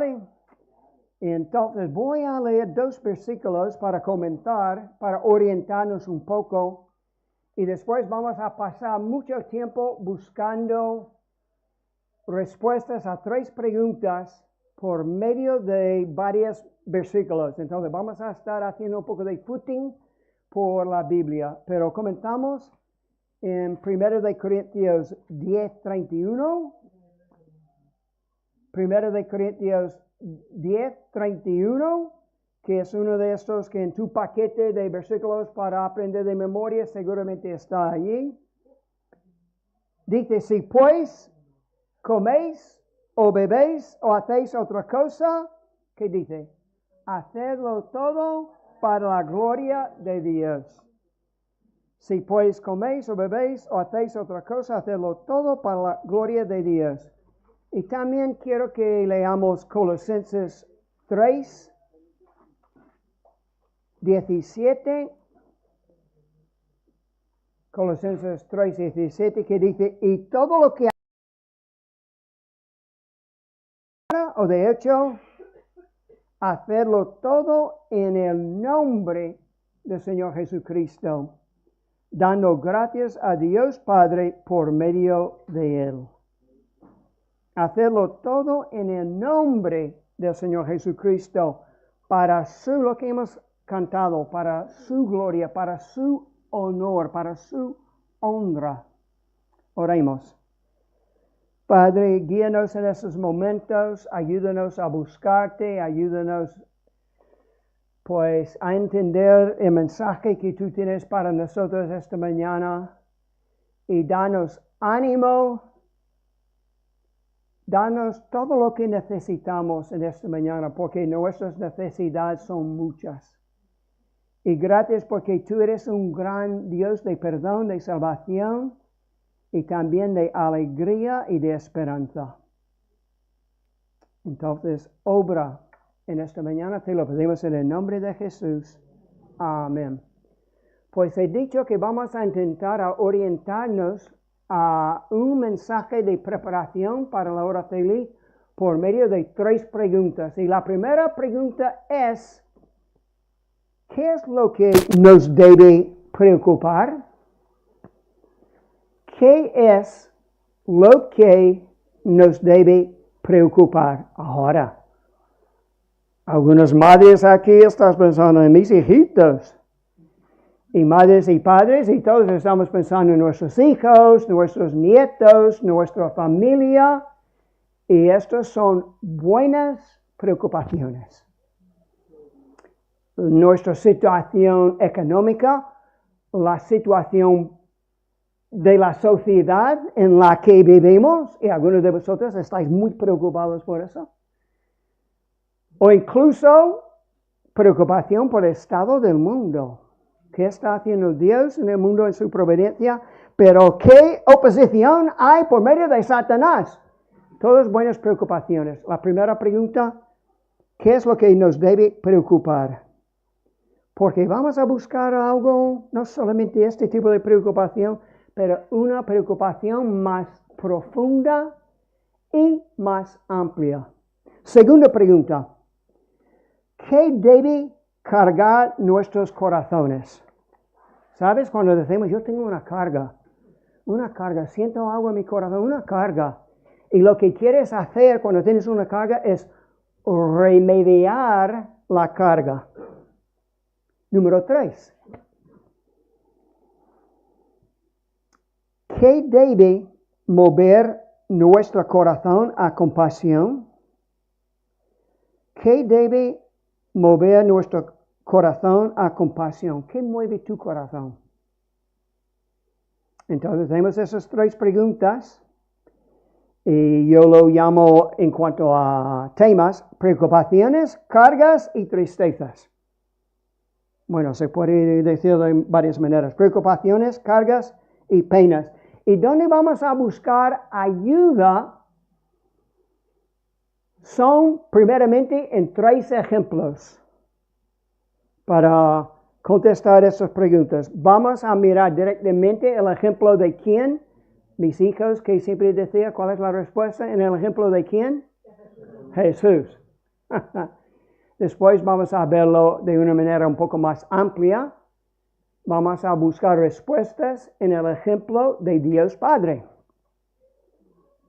¿vale? Entonces voy a leer 2 versículos para comentar, para orientarnos un poco. Y después vamos a pasar mucho tiempo buscando respuestas a 3 preguntas por medio de varios versículos. Entonces vamos a estar haciendo un poco de footing por la Biblia. Pero comenzamos en 1 de Corintios 10:31. 1 de Corintios 10:31, que es uno de estos que en tu paquete de versículos para aprender de memoria seguramente está allí. Dice, si pues coméis o bebéis o hacéis otra cosa, ¿qué dice? Hacedlo todo para la gloria de Dios. Si pues coméis o bebéis o hacéis otra cosa, hacedlo todo para la gloria de Dios. Y también quiero que leamos Colosenses 3, 17. Colosenses 3, 17, que dice, y todo lo que haga o de hecho, hacerlo todo en el nombre del Señor Jesucristo, dando gracias a Dios Padre por medio de Él. Hacerlo todo en el nombre del Señor Jesucristo, para lo que hemos cantado, para su gloria, para su honor, para su honra. Oremos. Padre, guíanos en esos momentos, ayúdanos a buscarte, ayúdanos pues a entender el mensaje que tú tienes para nosotros esta mañana y danos ánimo. Danos todo lo que necesitamos en esta mañana, porque nuestras necesidades son muchas. Y gracias porque tú eres un gran Dios de perdón, de salvación y también de alegría y de esperanza. Entonces, obra en esta mañana, te lo pedimos en el nombre de Jesús. Amén. Pues he dicho que vamos a intentar orientarnos a un mensaje de preparación para la hora feliz por medio de 3 preguntas. Y la primera pregunta es, ¿qué es lo que nos debe preocupar? ¿Qué es lo que nos debe preocupar ahora? Algunas madres aquí están pensando en mis hijitos. Y madres y padres, y todos estamos pensando en nuestros hijos, nuestros nietos, nuestra familia. Y estas son buenas preocupaciones. Nuestra situación económica, la situación de la sociedad en la que vivimos, y algunos de vosotros estáis muy preocupados por eso. O incluso preocupación por el estado del mundo. ¿Qué está haciendo Dios en el mundo en su providencia? Pero ¿qué oposición hay por medio de Satanás? Todas buenas preocupaciones. La primera pregunta, ¿qué es lo que nos debe preocupar? Porque vamos a buscar algo, no solamente este tipo de preocupación, pero una preocupación más profunda y más amplia. Segunda pregunta, ¿qué debe cargar nuestros corazones? ¿Sabes? Cuando decimos, yo tengo una carga, siento algo en mi corazón, una carga. Y lo que quieres hacer cuando tienes una carga es remediar la carga. Número 3. ¿Qué debe mover nuestro corazón a compasión? ¿Qué debe mover nuestro corazón a compasión? ¿Qué mueve tu corazón? Entonces tenemos esas 3 preguntas y yo lo llamo en cuanto a temas, preocupaciones, cargas y tristezas. Bueno, se puede decir de varias maneras, preocupaciones, cargas y penas. ¿Y dónde vamos a buscar ayuda? Son primeramente en 3 ejemplos para contestar esas preguntas. Vamos a mirar directamente el ejemplo de quién. Mis hijos, que siempre decía, ¿cuál es la respuesta? En el ejemplo de quién? Jesús. Después vamos a verlo de una manera un poco más amplia. Vamos a buscar respuestas en el ejemplo de Dios Padre,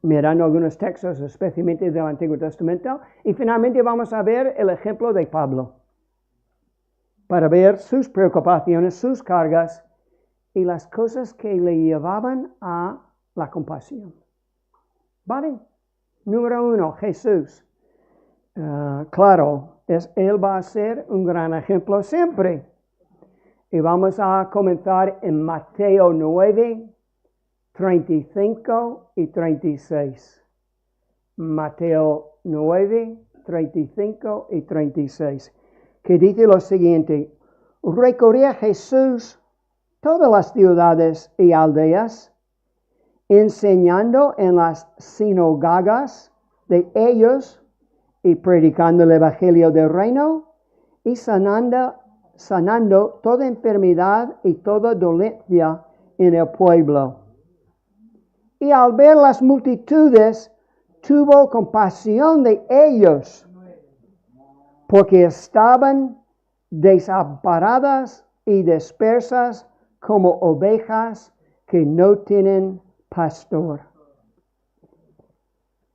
mirando algunos textos, especialmente del Antiguo Testamento. Y finalmente vamos a ver el ejemplo de Pablo, para ver sus preocupaciones, sus cargas y las cosas que le llevaban a la compasión. ¿Vale? Número 1, Jesús. Claro, Él va a ser un gran ejemplo siempre. Y vamos a comenzar en Mateo 9, 35 y 36. Mateo 9, 35 y 36. Que dice lo siguiente: recorría Jesús todas las ciudades y aldeas, enseñando en las sinagogas de ellos y predicando el evangelio del reino y sanando toda enfermedad y toda dolencia en el pueblo. Y al ver las multitudes, tuvo compasión de ellos, porque estaban desamparadas y dispersas como ovejas que no tienen pastor.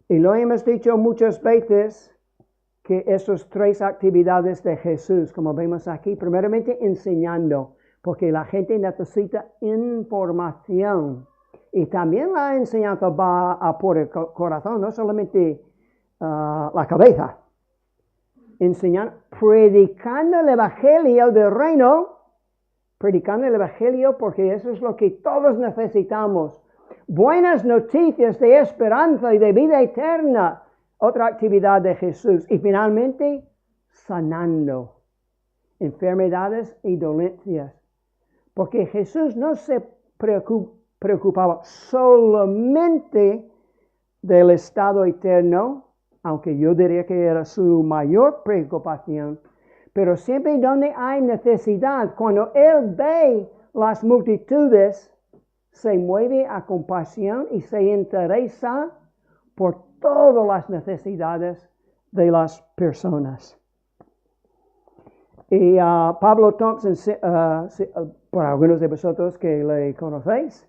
Y lo hemos dicho muchas veces, que esas tres actividades de Jesús, como vemos aquí, primeramente enseñando, porque la gente necesita información. Y también la enseñanza va por el corazón, no solamente la cabeza. Enseñando, predicando el evangelio del reino, predicando el evangelio porque eso es lo que todos necesitamos. Buenas noticias de esperanza y de vida eterna. Otra actividad de Jesús. Y finalmente, sanando enfermedades y dolencias. Porque Jesús no se preocupaba solamente del estado eterno, aunque yo diría que era su mayor preocupación, pero siempre donde hay necesidad, cuando Él ve las multitudes, se mueve a compasión y se interesa por todas las necesidades de las personas. Y Pablo Thompson, por algunos de vosotros que le conocéis,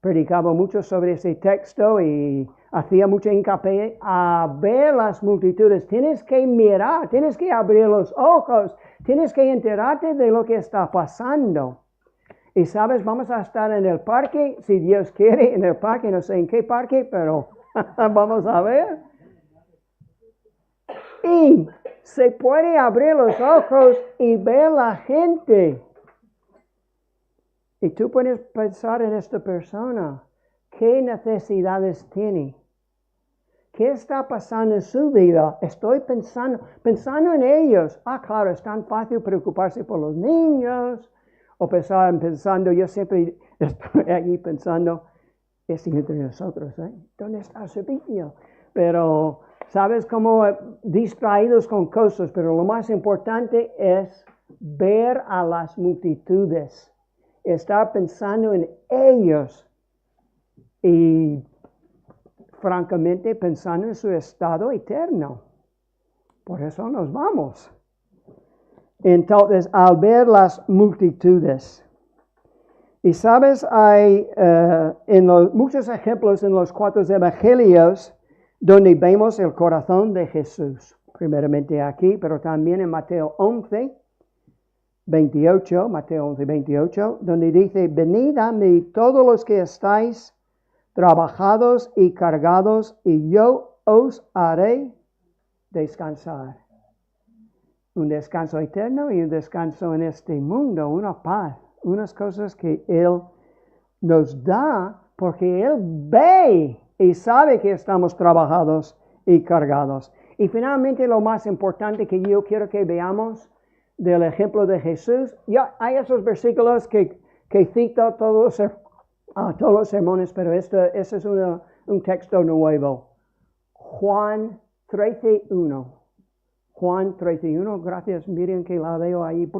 predicaba mucho sobre ese texto y hacía mucho hincapié a ver las multitudes. Tienes que mirar, tienes que abrir los ojos, tienes que enterarte de lo que está pasando. Y sabes, vamos a estar en el parque, si Dios quiere, en el parque, no sé en qué parque, pero vamos a ver. Y se puede abrir los ojos y ver la gente. Y tú puedes pensar en esta persona. ¿Qué necesidades tiene? ¿Qué está pasando en su vida? Estoy pensando en ellos. Claro, es tan fácil preocuparse por los niños. O pensando, yo siempre estoy aquí pensando, es entre nosotros, ¿eh? ¿Dónde está el servicio? Pero, ¿sabes cómo distraídos con cosas? Pero lo más importante es ver a las multitudes, estar pensando en ellos y, francamente, pensando en su estado eterno. Por eso nos vamos. Entonces, al ver las multitudes, y sabes, hay muchos ejemplos en los 4 evangelios donde vemos el corazón de Jesús. Primeramente aquí, pero también en Mateo 11, 28, Mateo 11, 28, donde dice: venid a mí todos los que estáis trabajados y cargados, y yo os haré descansar. Un descanso eterno y un descanso en este mundo, una paz, unas cosas que Él nos da porque Él ve y sabe que estamos trabajados y cargados. Y finalmente lo más importante que yo quiero que veamos del ejemplo de Jesús, ya hay esos versículos que cito todos los sermones, pero este es un texto nuevo. Juan 13:1. Juan 13:1, gracias Miriam que la veo ahí,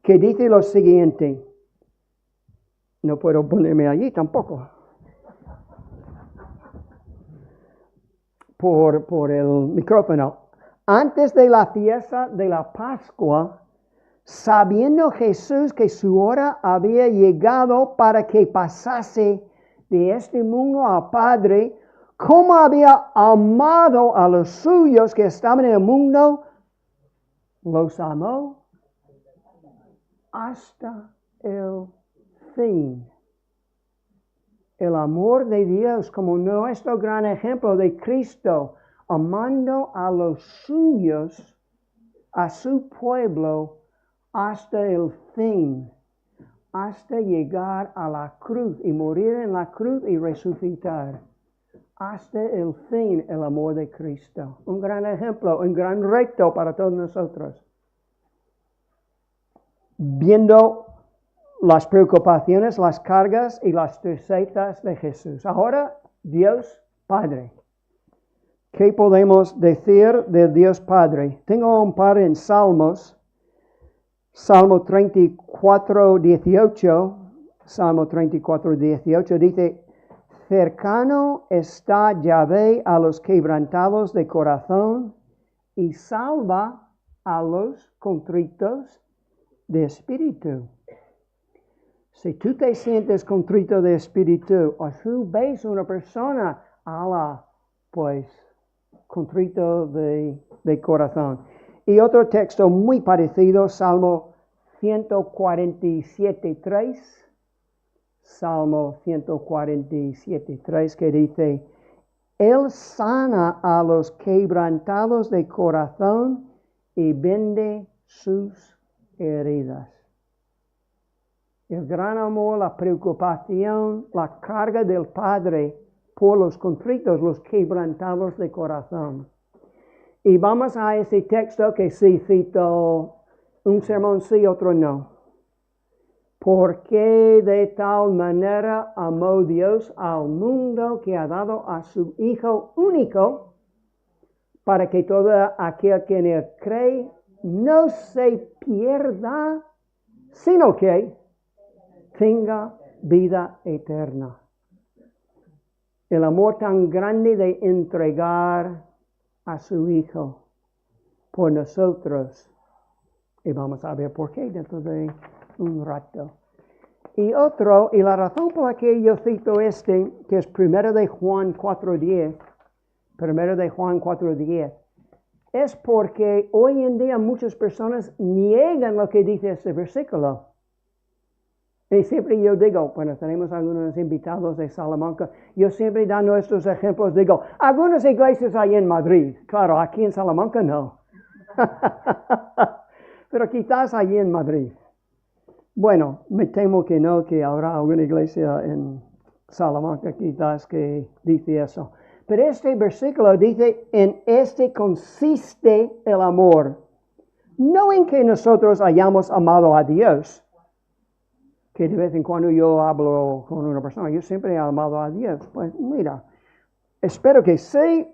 que dice lo siguiente. No puedo ponerme allí tampoco. por el micrófono. Antes de la fiesta de la Pascua, sabiendo Jesús que su hora había llegado para que pasase de este mundo al Padre, como había amado a los suyos que estaban en el mundo, los amó hasta el fin. El amor de Dios como nuestro gran ejemplo de Cristo, amando a los suyos, a su pueblo, hasta el fin, hasta llegar a la cruz y morir en la cruz y resucitar. Hasta el fin el amor de Cristo. Un gran ejemplo, un gran reto para todos nosotros. Viendo las preocupaciones, las cargas y las tristezas de Jesús. Ahora, Dios Padre. ¿Qué podemos decir de Dios Padre? Tengo un par en Salmos. Salmo 34, 18. Salmo 34, 18 dice: cercano está Yahvé a los quebrantados de corazón y salva a los contritos de espíritu. Si tú te sientes contrito de espíritu, o tú ves una persona, pues, contrito de corazón. Y otro texto muy parecido, Salmo 147:3. Salmo 147:3, que dice: Él sana a los quebrantados de corazón y vende sus heridas. El gran amor, la preocupación, la carga del Padre por los contritos, los quebrantados de corazón. Y vamos a ese texto que sí cito, un sermón sí, otro no. Porque de tal manera amó Dios al mundo que ha dado a su Hijo único, para que todo aquel que en él cree no se pierda, sino que tenga vida eterna. El amor tan grande de entregar a su Hijo por nosotros. Y vamos a ver por qué dentro de un rato. Y la razón por la que yo cito que es 1 de Juan 4:10, 1 de Juan 4:10, es porque hoy en día muchas personas niegan lo que dice este versículo. Y siempre yo digo, bueno, tenemos algunos invitados de Salamanca, yo siempre dando estos ejemplos, digo, algunas iglesias hay en Madrid, claro, aquí en Salamanca no, pero quizás allí en Madrid. Bueno, me temo que no, que habrá alguna iglesia en Salamanca quizás que dice eso. Pero este versículo dice, en este consiste el amor. No en que nosotros hayamos amado a Dios, que de vez en cuando yo hablo con una persona, yo siempre he amado a Dios. Pues mira, espero que sí,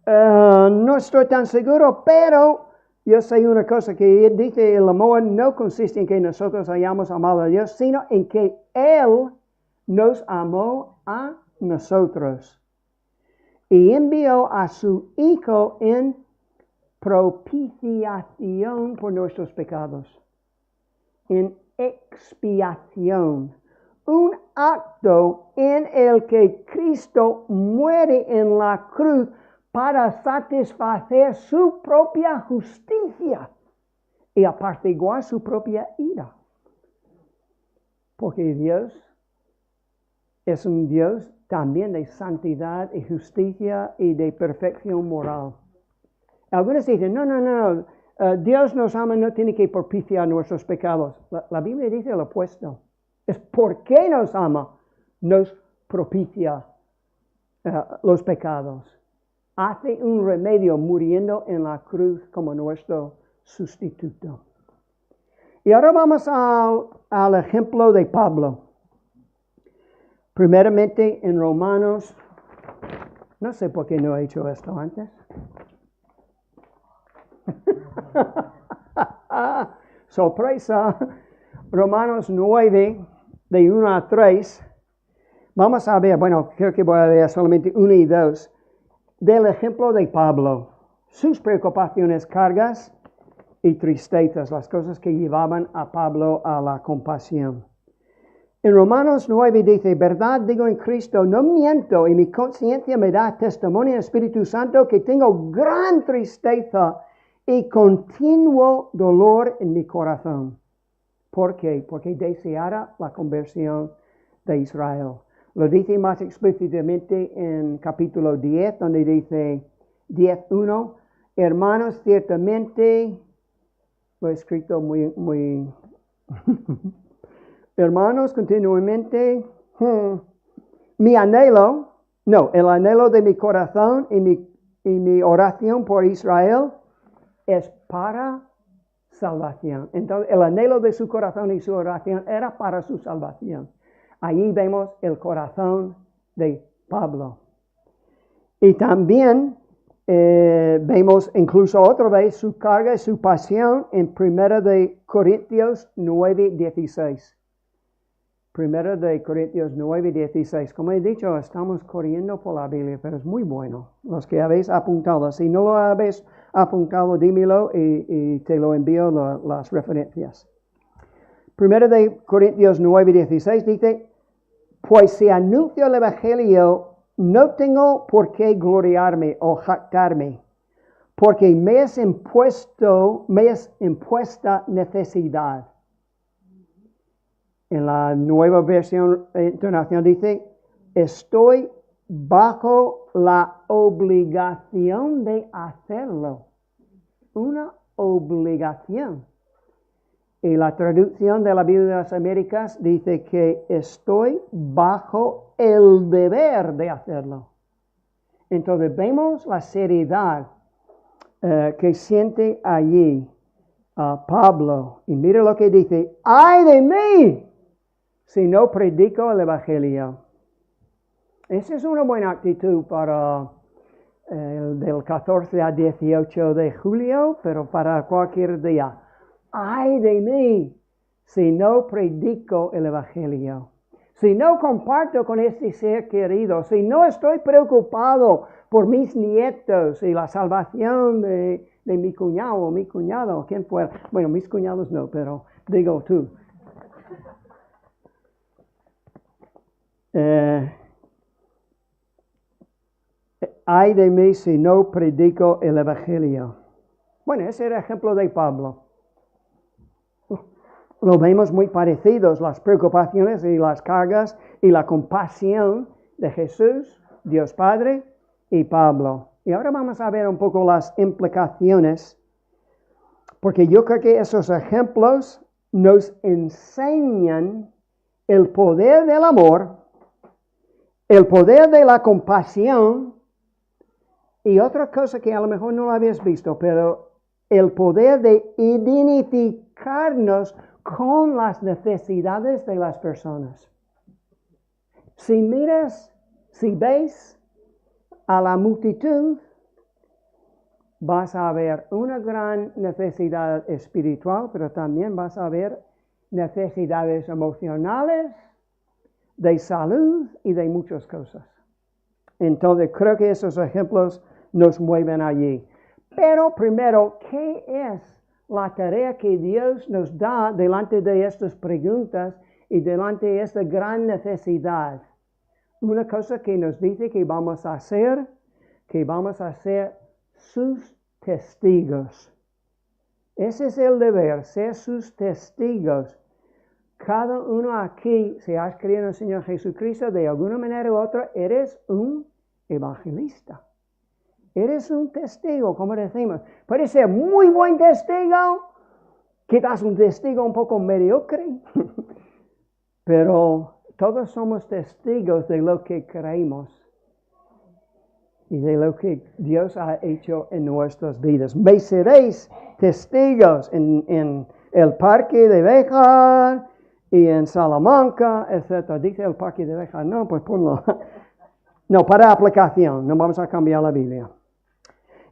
no estoy tan seguro, pero yo sé una cosa que dice, el amor no consiste en que nosotros hayamos amado a Dios, sino en que Él nos amó a nosotros y envió a su Hijo en propiciación por nuestros pecados, en expiación, un acto en el que Cristo muere en la cruz para satisfacer su propia justicia y apaciguar su propia ira. Porque Dios es un Dios también de santidad y justicia y de perfección moral. Algunos dicen, no, Dios nos ama, no tiene que propiciar nuestros pecados. La Biblia dice lo opuesto. Es porque nos ama, nos propicia los pecados. Hace un remedio muriendo en la cruz como nuestro sustituto. Y ahora vamos al ejemplo de Pablo. Primeramente en Romanos, no sé por qué no he hecho esto antes. Sorpresa. Romanos 9, de 1 a 3. Vamos a ver, bueno, creo que voy a ver solamente 1 y 2. del ejemplo de Pablo, sus preocupaciones, cargas y tristezas, las cosas que llevaban a Pablo a la compasión. En Romanos 9 dice, verdad digo en Cristo, no miento, y mi conciencia me da testimonio en el Espíritu Santo que tengo gran tristeza y continuo dolor en mi corazón. ¿Por qué? Porque deseara la conversión de Israel. Lo dice más explícitamente en capítulo 10, donde dice 10:1, hermanos, ciertamente, lo he escrito muy hermanos, continuamente, el anhelo de mi corazón y mi oración por Israel es para salvación. Entonces, el anhelo de su corazón y su oración era para su salvación. Allí vemos el corazón de Pablo. Y también vemos incluso otra vez su carga y su pasión en 1 de Corintios 9:16. 1 de Corintios 9:16. Como he dicho, estamos corriendo por la Biblia, pero es muy bueno. Los que habéis apuntado, si no lo habéis apuntado, dímelo y te lo envío las referencias. 1 de Corintios 9:16 dice, pues si anuncio el Evangelio, no tengo por qué gloriarme o jactarme, porque me es impuesta necesidad. En la nueva versión internacional dice, estoy bajo la obligación de hacerlo. Una obligación. Y la traducción de la Biblia de las Américas dice que estoy bajo el deber de hacerlo. Entonces vemos la seriedad que siente allí Pablo. Y mira lo que dice, ¡ay de mí! Si no predico el Evangelio. Esa es una buena actitud para del 14 al 18 de julio, pero para cualquier día. ¡Ay de mí! Si no predico el Evangelio. Si no comparto con este ser querido. Si no estoy preocupado por mis nietos y la salvación de mi cuñado o mi cuñado, quien fuera. Bueno, mis cuñados no, pero digo tú. Ay de mí si no predico el Evangelio. Bueno, ese era el ejemplo de Pablo. Lo vemos muy parecidos, las preocupaciones y las cargas y la compasión de Jesús, Dios Padre y Pablo. Y ahora vamos a ver un poco las implicaciones, porque yo creo que esos ejemplos nos enseñan el poder del amor, el poder de la compasión y otra cosa que a lo mejor no lo habías visto, pero el poder de identificarnos con las necesidades de las personas. Si ves a la multitud, vas a ver una gran necesidad espiritual, pero también vas a ver necesidades emocionales, de salud y de muchas cosas. Entonces, creo que esos ejemplos nos mueven allí. Pero primero, ¿qué es la tarea que Dios nos da delante de estas preguntas y delante de esta gran necesidad? Una cosa que nos dice que vamos a ser sus testigos. Ese es el deber, ser sus testigos. Cada uno aquí, si has creído en el Señor Jesucristo, de alguna manera u otra, eres un evangelista. Eres un testigo, como decimos. Puede ser muy buen testigo, quizás un testigo un poco mediocre, pero todos somos testigos de lo que creemos y de lo que Dios ha hecho en nuestras vidas. Me seréis testigos en el Parque de Béjar y en Salamanca, etc. Dice el Parque de Béjar, no, pues ponlo. No, para aplicación, no vamos a cambiar la Biblia.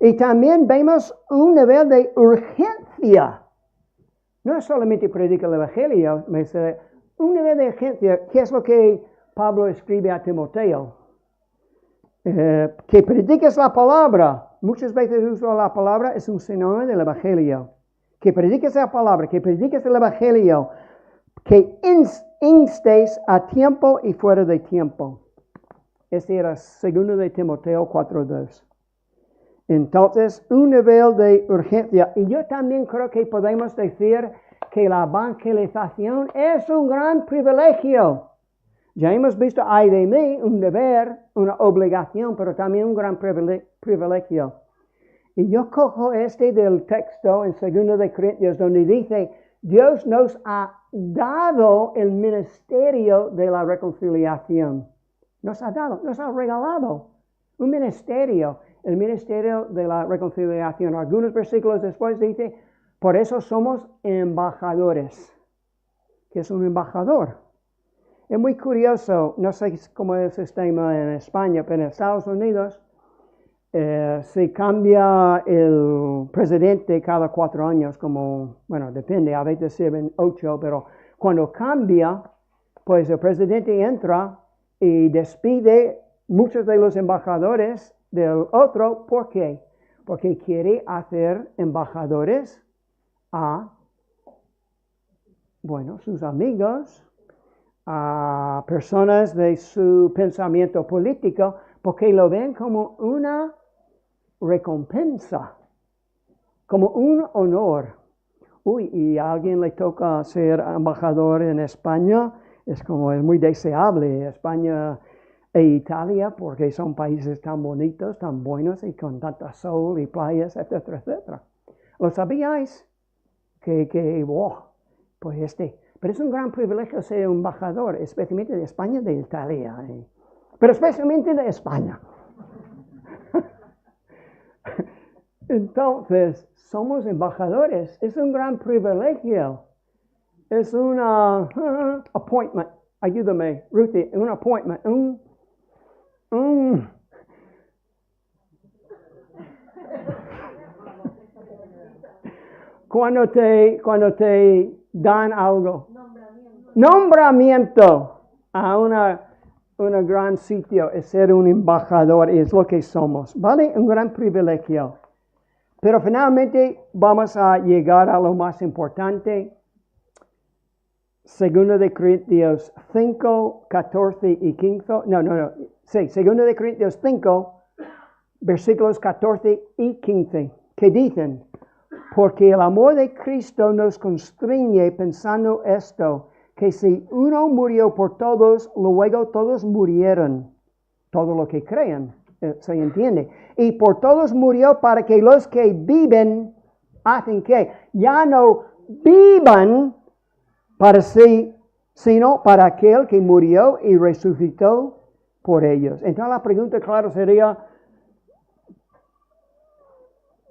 Y también vemos un nivel de urgencia. No es solamente predicar el Evangelio, un nivel de urgencia. ¿Qué es lo que Pablo escribe a Timoteo? Que prediques la palabra. Muchas veces uso la palabra, es un sinónimo del Evangelio. Que prediques la palabra, que prediques el Evangelio. Que instes a tiempo y fuera de tiempo. Este era 2 de Timoteo 4:2. Entonces, un nivel de urgencia. Y yo también creo que podemos decir que la evangelización es un gran privilegio. Ya hemos visto, hay de mí, un deber, una obligación, pero también un gran privilegio. Y yo cojo del texto en 2 de Corintios, donde dice, Dios nos ha dado el ministerio de la reconciliación. Nos ha dado, nos ha regalado un ministerio, el ministerio de la reconciliación. Algunos versículos después dice, por eso somos embajadores. ¿Qué es un embajador? Es muy curioso, no sé cómo es el sistema en España, pero en Estados Unidos se cambia el presidente cada 4 años, depende, a veces sirven 8, pero cuando cambia, pues el presidente entra y despide muchos de los embajadores del otro. ¿Por qué? Porque quiere hacer embajadores a, sus amigos, a personas de su pensamiento político, porque lo ven como una recompensa, como un honor. Y a alguien le toca ser embajador en España, es muy deseable, España e Italia, porque son países tan bonitos, tan buenos, y con tanta sol y playas, etcétera, etcétera. ¿Lo sabíais? Pero es un gran privilegio ser embajador, especialmente de España, de Italia, pero especialmente de España. Entonces, somos embajadores, es un gran privilegio. Es una appointment, ayúdame, Ruthie, un appointment, cuando te dan algo. Nombramiento a un gran sitio es ser un embajador, y es lo que somos, ¿vale? Un gran privilegio. Pero finalmente vamos a llegar a lo más importante. 2 de Corintios 5, 14 y 15. Sí, 2 de Corintios 5, versículos 14 y 15, que dicen, porque el amor de Cristo nos constriñe pensando esto, que si uno murió por todos, luego todos murieron. Todo lo que creen, se entiende. Y por todos murió para que los que viven, hacen que ya no vivan para sí, sino para aquel que murió y resucitó por ellos. Entonces la pregunta, claro, sería,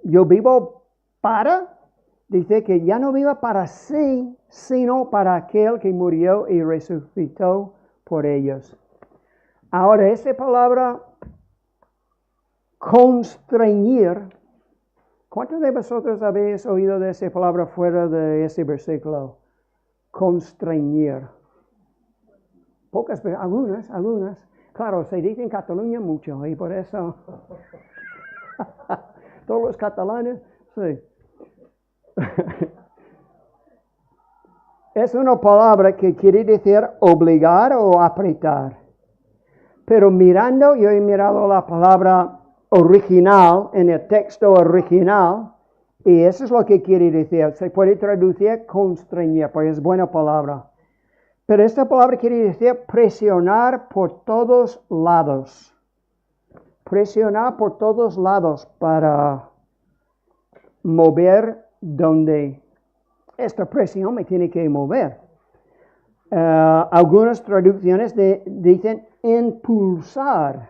¿yo vivo para? Dice que ya no viva para sí, sino para aquel que murió y resucitó por ellos. Ahora, esa palabra constreñir, ¿cuántos de vosotros habéis oído de esa palabra fuera de ese versículo? Constreñir. Pocas, pero algunas. Claro, se dice en Cataluña mucho, y por eso todos los catalanes, sí. Es una palabra que quiere decir obligar o apretar. Pero yo he mirado la palabra original en el texto original, y eso es lo que quiere decir. Se puede traducir constreñir, porque es buena palabra. Pero esta palabra quiere decir presionar por todos lados. Presionar por todos lados para mover donde esta presión me tiene que mover. Algunas traducciones dicen impulsar,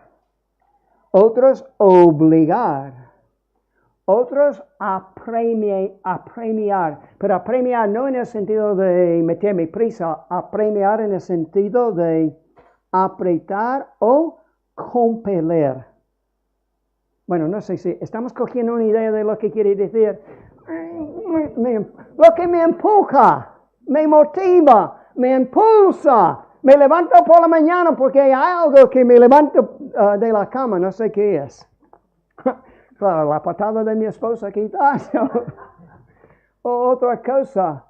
otros obligar, otros apremiar, pero apremiar no en el sentido de meterme prisa, apremiar en el sentido de apretar o compeler. Bueno, no sé si estamos cogiendo una idea de lo que quiere decir. Lo que me empuja, me motiva, me impulsa, me levanto por la mañana porque hay algo que me levanto de la cama, no sé qué es. Claro, la patada de mi esposa quizás. O otra cosa,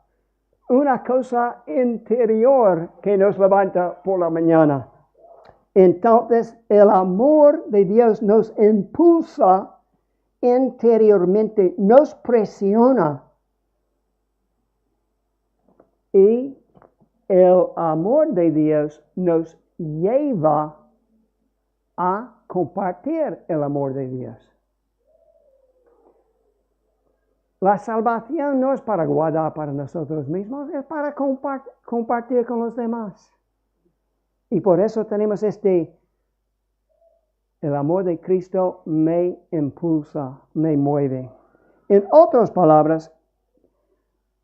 una cosa interior que nos levanta por la mañana. Entonces, el amor de Dios nos impulsa interiormente, nos presiona. Y el amor de Dios nos lleva a compartir el amor de Dios. La salvación no es para guardar para nosotros mismos, es para compartir con los demás. Y por eso tenemos el amor de Cristo me impulsa, me mueve. En otras palabras,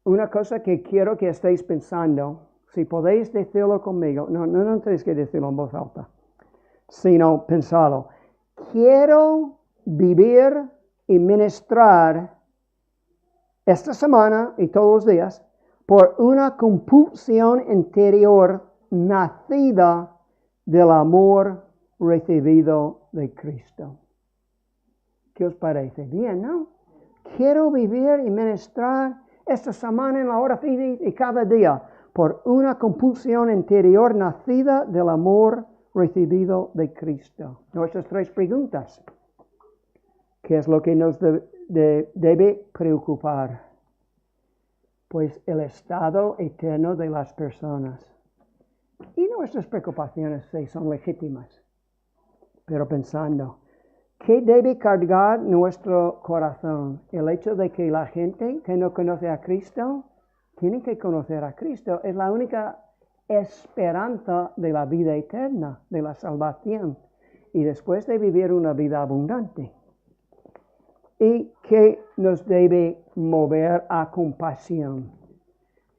una cosa que quiero que estéis pensando, si podéis decirlo conmigo, no tenéis que decirlo en voz alta, sino pensarlo. Quiero vivir y ministrar esta semana y todos los días por una compulsión interior nacida del amor recibido de Cristo. ¿Qué os parece? Bien, ¿no? Quiero vivir y ministrar esta semana en la hora fija y cada día por una compulsión interior nacida del amor recibido de Cristo. Nuestras 3 preguntas. ¿Qué es lo que nos debe preocupar? Pues el estado eterno de las personas. Y nuestras preocupaciones sí son legítimas. Pero pensando, ¿qué debe cargar nuestro corazón? El hecho de que la gente que no conoce a Cristo, tiene que conocer a Cristo. Es la única esperanza de la vida eterna, de la salvación. Y después de vivir una vida abundante. ¿Y qué nos debe mover a compasión?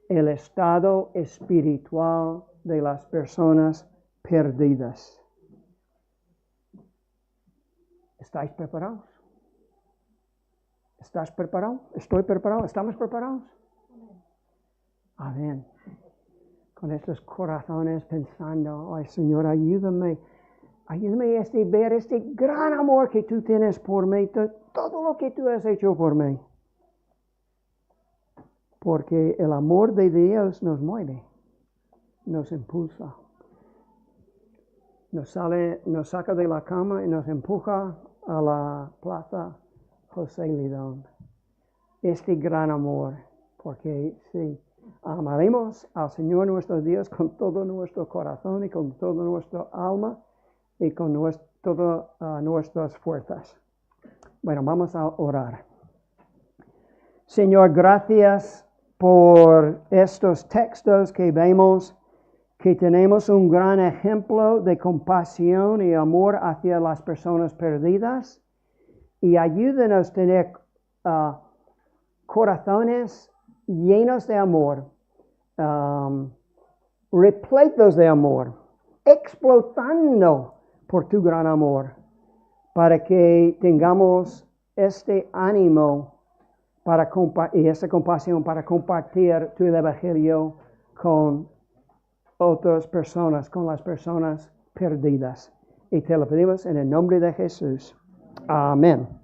El estado espiritual de las personas perdidas. ¿Estáis preparados? ¿Estás preparado? ¿Estoy preparado? ¿Estamos preparados? Amén. Con estos corazones pensando, ay Señor, ayúdame. Ayúdame a ver este gran amor que tú tienes por mí, todo lo que tú has hecho por mí. Porque el amor de Dios nos mueve, nos impulsa. Nos saca de la cama y nos empuja a la plaza José Lidón. Este gran amor, porque si amaremos al Señor nuestro Dios con todo nuestro corazón y con toda nuestra alma, y con todas nuestras fuerzas. Bueno, vamos a orar. Señor, gracias por estos textos que vemos, que tenemos un gran ejemplo de compasión y amor hacia las personas perdidas, y ayúdanos a tener corazones llenos de amor, repletos de amor, explotando por tu gran amor, para que tengamos este ánimo y esta compasión para compartir tu evangelio con otras personas, con las personas perdidas. Y te lo pedimos en el nombre de Jesús. Amén.